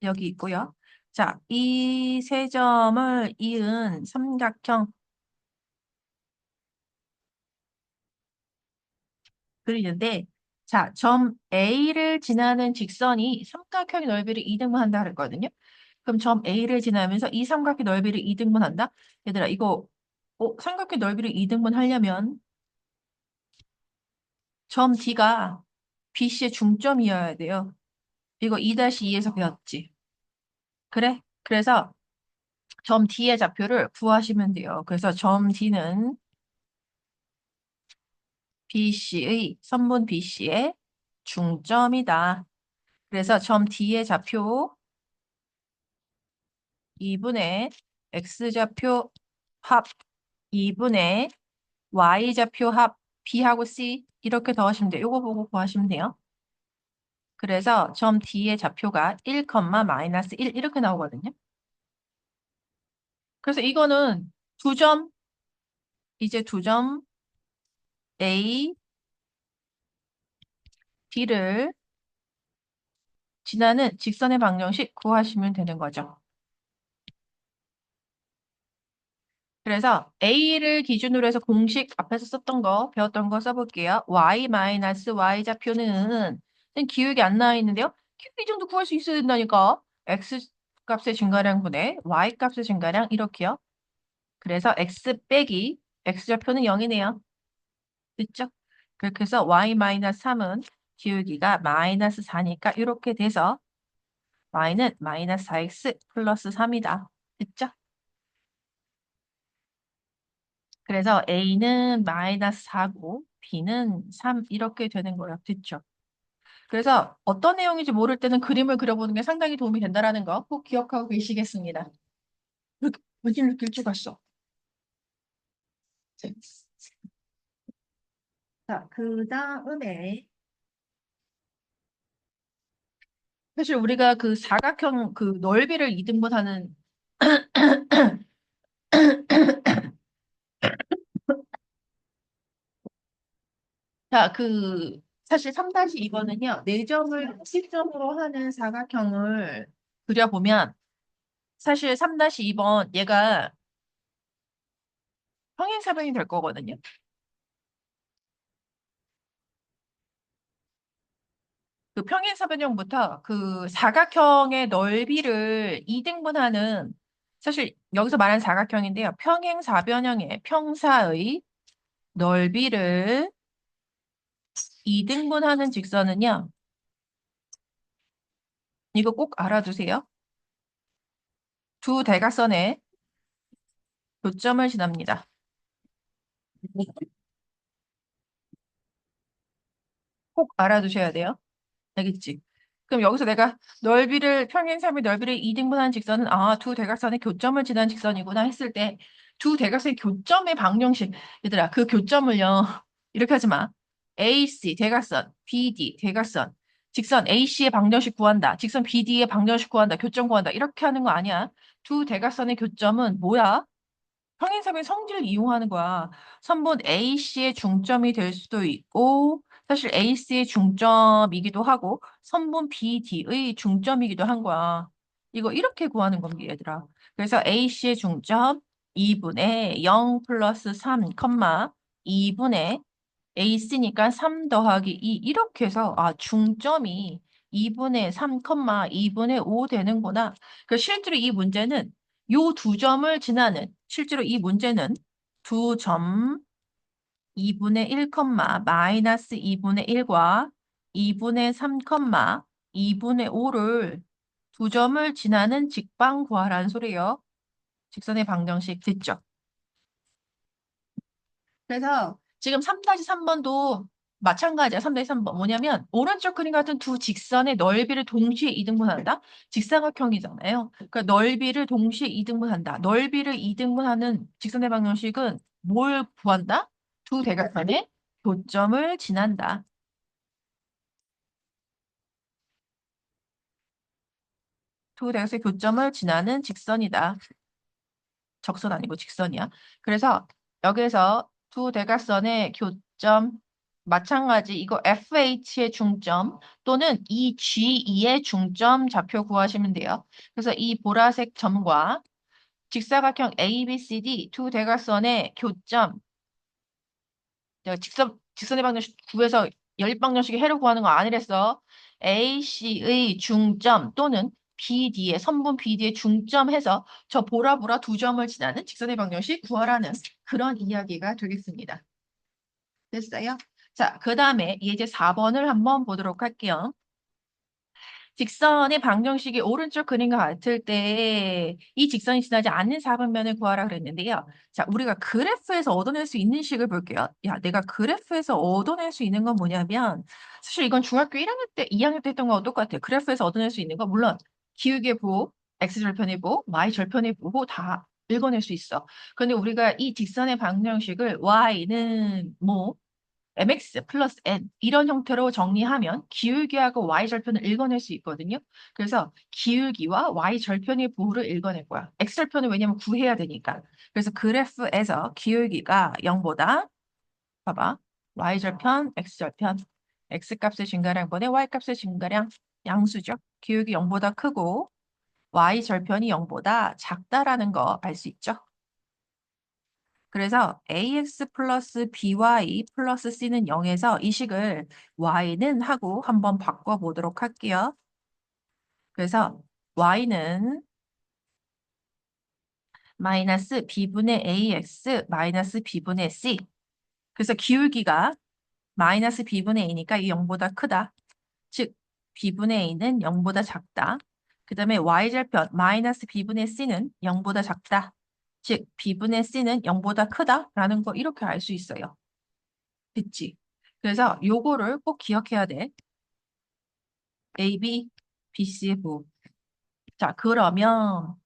여기 있고요. 자, 이 세 점을 이은 삼각형 그리는데 자, 점 A를 지나는 직선이 삼각형의 넓이를 2등분한다 그랬거든요. 그럼 점 A를 지나면서 이 삼각형 넓이를 2등분한다? 얘들아, 이거 삼각형 넓이를 2등분 하려면 점 D가 BC의 중점이어야 돼요. 이거 2-2에서 배웠지. 그래? 그래서 점 D의 좌표를 구하시면 돼요. 그래서 점 D는 BC의 선분 BC의 중점이다. 그래서 점 D의 좌표 2분의 X좌표 합 2분의 Y좌표 합 B하고 C 이렇게 더하시면 돼요. 이거 보고 구하시면 돼요. 그래서 점 D의 좌표가 1, 마이너스 1 이렇게 나오거든요. 그래서 이거는 이제 두 점 A, D를 지나는 직선의 방정식 구하시면 되는 거죠. 그래서 A를 기준으로 해서 공식 앞에서 썼던 거, 배웠던 거 써볼게요. Y-Y좌표는 기억이 안 나와 있는데요. 이 정도 구할 수 있어야 된다니까. X 값의 증가량분의 y 값의 증가량 이렇게요. 그래서 x 빼기 x좌표는 0이네요. 됐죠? 그렇게 해서 y-3은 기울기가 마이너스 4니까 이렇게 돼서 y는 마이너스 4x 플러스 3이다. 됐죠? 그래서 a는 마이너스 4고 b는 3 이렇게 되는 거예요. 됐죠? 그래서 어떤 내용인지 모를 때는 그림을 그려보는 게 상당히 도움이 된다는 거 꼭 기억하고 계시겠습니다. 왠지 이렇게 일찍 왔어. 네. 자, 그 다음에 사실 우리가 그 사각형 그 넓이를 이등분하는 자, 그 사실 3-2번은요. 4점을 시점으로 하는 사각형을 그려보면 사실 3-2번 얘가 평행사변이 될 거거든요. 그 평행사변형부터 그 사각형의 넓이를 이등분하는 사실 여기서 말하는 사각형인데요. 평행사변형의 평사의 넓이를 이등분하는 직선은요. 이거 꼭 알아두세요. 두 대각선의 교점을 지납니다. 꼭 알아두셔야 돼요. 알겠지? 그럼 여기서 내가 넓이를 평행삼의 넓이를 이등분하는 직선은 두 대각선의 교점을 지난 직선이구나 했을 때 두 대각선의 교점의 방정식 얘들아 그 교점을요 이렇게 하지 마. AC 대각선, BD 대각선, 직선 AC의 방정식 구한다. 직선 BD의 방정식 구한다. 교점 구한다. 이렇게 하는 거 아니야. 두 대각선의 교점은 뭐야? 평행삼의 성질을 이용하는 거야. 선분 AC의 중점이 될 수도 있고 사실 AC의 중점이기도 하고 선분 BD의 중점이기도 한 거야. 이거 이렇게 구하는 겁니다, 얘들아. 그래서 AC의 중점 2분의 0 플러스 3, 2분의 AC니까 3 더하기 2 이렇게 해서 중점이 2분의 3, 2분의 5 되는구나. 그 실제로 이 문제는 요 두 점을 지나는 실제로 이 문제는 두 점 2분의 1, 마이너스 2분의 1과 2분의 3, 2분의 5를 두 점을 지나는 직방 구하라는 소리예요. 직선의 방정식 됐죠? 그래서 지금 3-3번도 마찬가지야. 3-3번. 뭐냐면 오른쪽 그림 같은 두 직선의 넓이를 동시에 이등분한다. 직사각형이잖아요. 그러니까 넓이를 동시에 이등분한다. 넓이를 이등분하는 직선의 방정식은 뭘 구한다? 두 대각선의 교점을 지난다. 두 대각선의 교점을 지나는 직선이다. 적선 아니고 직선이야. 그래서 여기에서 두 대각선의 교점 마찬가지 이거 FH의 중점 또는 이 G2의 중점 좌표 구하시면 돼요. 그래서 이 보라색 점과 직사각형 ABCD 두 대각선의 교점 내가 직선의 방정식 구해서 연립방정식의 해를 구하는 거 아니랬어. AC의 중점 또는 BD의 선분 BD의 중점해서 저 보라보라 두 점을 지나는 직선의 방정식 구하라는 그런 이야기가 되겠습니다. 됐어요? 자, 그 다음에 이제 4번을 한번 보도록 할게요. 직선의 방정식이 오른쪽 그림과 같을 때 이 직선이 지나지 않는 사분면을 구하라 그랬는데요. 자, 우리가 그래프에서 얻어낼 수 있는 식을 볼게요. 야, 내가 그래프에서 얻어낼 수 있는 건 뭐냐면 사실 이건 중학교 1학년 때, 2학년 때 했던 거와 똑같아요. 그래프에서 얻어낼 수 있는 건 물론 기울기의 부호, x절편의 부호, y절편의 부호 다 읽어낼 수 있어. 그런데 우리가 이 직선의 방정식을 y는 뭐 mx 플러스 n 이런 형태로 정리하면 기울기하고 y절편을 읽어낼 수 있거든요. 그래서 기울기와 y절편의 부호를 읽어낼 거야. x절편은 왜냐면 구해야 되니까. 그래서 그래프에서 기울기가 0보다 봐봐. y절편, x절편 x값의 증가량분의 y값의 증가량 양수죠. 기울기 0보다 크고 y절편이 0보다 작다라는 거 알 수 있죠. 그래서 ax 플러스 by 플러스 c는 0에서 이 식을 y는 하고 한번 바꿔보도록 할게요. 그래서 y는 마이너스 b분의 ax 마이너스 b분의 c. 그래서 기울기가 마이너스 b분의 a니까 이 0보다 크다. 즉 b분의 a는 0보다 작다. 그 다음에 y절편 마이너스 b분의 c는 0보다 작다. 즉 b분의 c는 0보다 크다라는 거 이렇게 알 수 있어요. 됐지? 그래서 요거를 꼭 기억해야 돼. AB, BC의 부호. 자, 그러면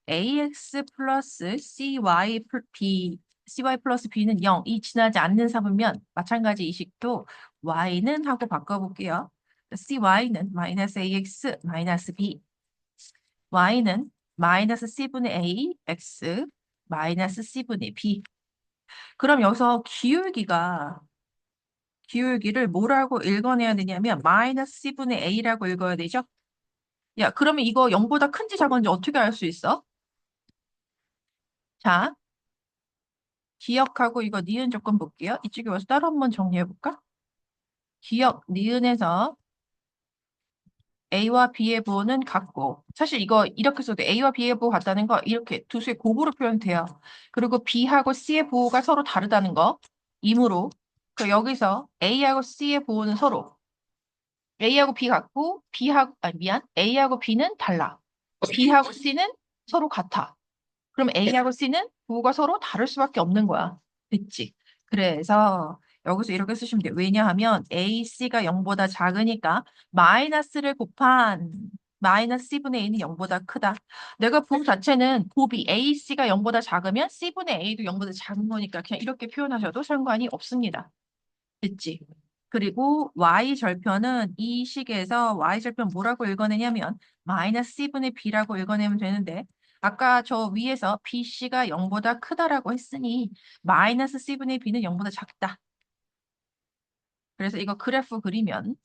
AX 플러스 CY 플러스 B는 0, 이 지나지 않는 삼으면 마찬가지 이식도 Y는 하고 바꿔볼게요. CY는 마이너스 AX 마이너스 B, Y는 마이너스 C분의 A, X 마이너스 C분의 B. 그럼 여기서 기울기를 뭐라고 읽어내야 되냐면 마이너스 C분의 A라고 읽어야 되죠? 야, 그러면 이거 0보다 큰지 작은지 어떻게 알 수 있어? 자, 기억하고 이거 니은 조건 볼게요. 이쪽에 와서 따로 한번 정리해 볼까? 기억, 니은에서 A와 B의 부호는 같고, 사실 이거 이렇게 써도 A와 B의 부호 같다는 거 이렇게 두 수의 곱으로 표현돼요. 그리고 B하고 C의 부호가 서로 다르다는 거, 이므로. 그 여기서 A하고 C의 부호는 서로 A하고 B 같고, A하고 B는 달라. B하고 C는 서로 같아. 그럼 A하고 C는 부호가 서로 다를 수밖에 없는 거야. 됐지? 그래서 여기서 이렇게 쓰시면 돼요. 왜냐하면 AC가 0보다 작으니까 마이너스를 곱한 마이너스 C분의 A는 0보다 크다. 내가 부호 자체는 곱이 AC가 0보다 작으면 C분의 A도 0보다 작은 거니까 그냥 이렇게 표현하셔도 상관이 없습니다. 됐지? 그리고 Y절편은 이 식에서 Y절편 뭐라고 읽어내냐면 마이너스 C분의 B라고 읽어내면 되는데 아까 저 위에서 BC가 0보다 크다라고 했으니 마이너스 C분의 B는 0보다 작다. 그래서 이거 그래프 그리면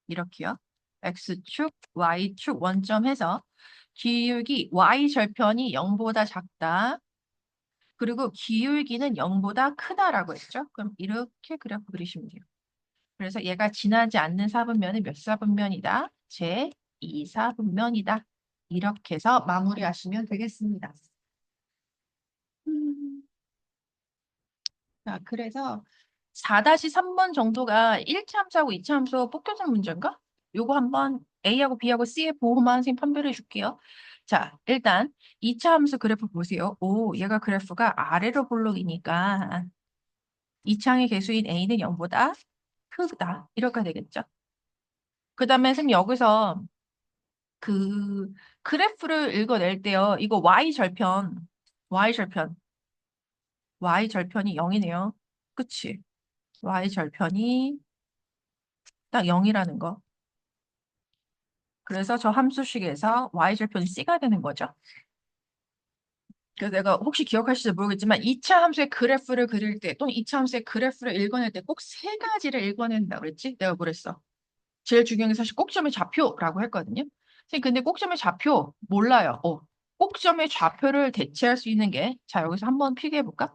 이렇게요. X축, Y축 원점해서 기울기 Y절편이 0보다 작다. 그리고 기울기는 0보다 크다라고 했죠. 그럼 이렇게 그래프 그리시면 돼요. 그래서 얘가 지나지 않는 사분면은 몇 사분면이다? 제 2사분면이다. 이렇게 해서 마무리하시면 되겠습니다. 음, 자, 그래서 4-3번 정도가 1차 함수하고 2차 함수 뽑혀서 문제인가? 요거 한번 A하고 B하고 C의 보호만 선생님 판별해 줄게요. 자, 일단 2차 함수 그래프 보세요. 오, 얘가 그래프가 아래로 볼록이니까 이 창의 개수인 A는 0보다 크다. 이렇게 되겠죠. 그 다음에 선생님 여기서 그 그래프를 읽어낼 때요. 이거 Y절편이 0이네요. 그치? Y절편이 딱 0이라는 거. 그래서 저 함수식에서 Y절편이 C가 되는 거죠. 그래서 내가 혹시 기억하실지 모르겠지만 2차 함수의 그래프를 그릴 때 또는 2차 함수의 그래프를 읽어낼 때 꼭 세 가지를 읽어낸다고 그랬지? 내가 그랬어. 제일 중요한 게 사실 꼭점의 좌표라고 했거든요. 선생님, 근데 꼭점의 좌표 몰라요. 꼭점의 좌표를 대체할 수 있는 게, 자, 여기서 한번 필기해 볼까?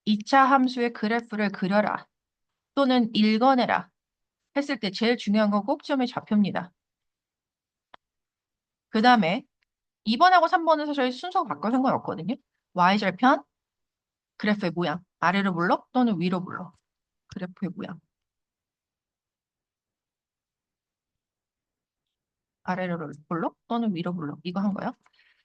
2차 함수의 그래프를 그려라 또는 읽어내라 했을 때 제일 중요한 건 꼭점의 좌표입니다. 그 다음에 2번하고 3번은 사실 순서가 바꿔 상관없거든요. Y절편, 그래프의 모양, 아래로 불러 또는 위로 불러. 그래프의 모양, 아래로 불러 또는 위로 불러. 이거 한 거요.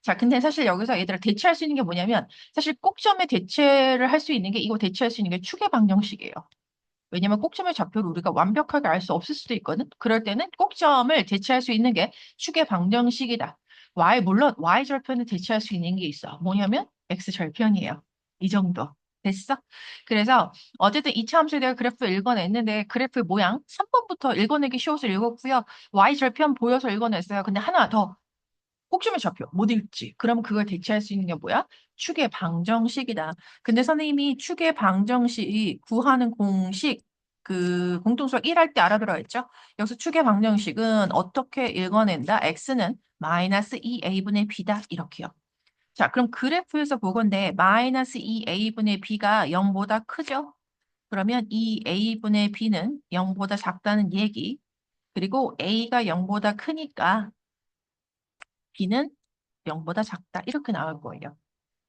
자, 근데 사실 여기서 얘들아 대체할 수 있는 게 뭐냐면 사실 꼭점에 대체를 할 수 있는 게 이거 대체할 수 있는 게 축의 방정식이에요. 왜냐면 꼭점의 좌표를 우리가 완벽하게 알 수 없을 수도 있거든. 그럴 때는 꼭점을 대체할 수 있는 게 축의 방정식이다. 물론 Y절편을 대체할 수 있는 게 있어. 뭐냐면 X절편이에요. 이 정도. 됐어? 그래서 어쨌든 2차 함수에 대한 그래프 읽어냈는데 그래프 모양 3번부터 읽어내기 쉬워서 읽었고요. Y절편 보여서 읽어냈어요. 근데 하나 더 꼭지의 좌표 못 읽지. 그럼 그걸 대체할 수 있는 게 뭐야? 축의 방정식이다. 근데 선생님이 축의 방정식 구하는 공식 그 공통수학 1 할 때 알아들어 했죠? 여기서 축의 방정식은 어떻게 읽어낸다? x는 마이너스 2a분의 b다. 이렇게요. 자, 그럼 그래프에서 보건데 마이너스 2a분의 b가 0보다 크죠? 그러면 2a분의 b는 0보다 작다는 얘기. 그리고 a가 0보다 크니까 b는 0보다 작다. 이렇게 나올 거예요.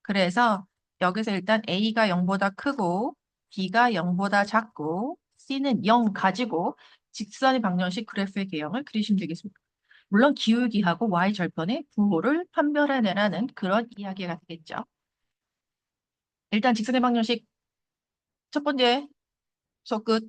그래서 여기서 일단 A가 0보다 크고 B가 0보다 작고 C는 0 가지고 직선의 방정식 그래프의 개형을 그리시면 되겠습니다. 물론 기울기하고 y절편의 부호를 판별해내라는 그런 이야기가 되겠죠. 일단 직선의 방정식 첫 번째 수 끝.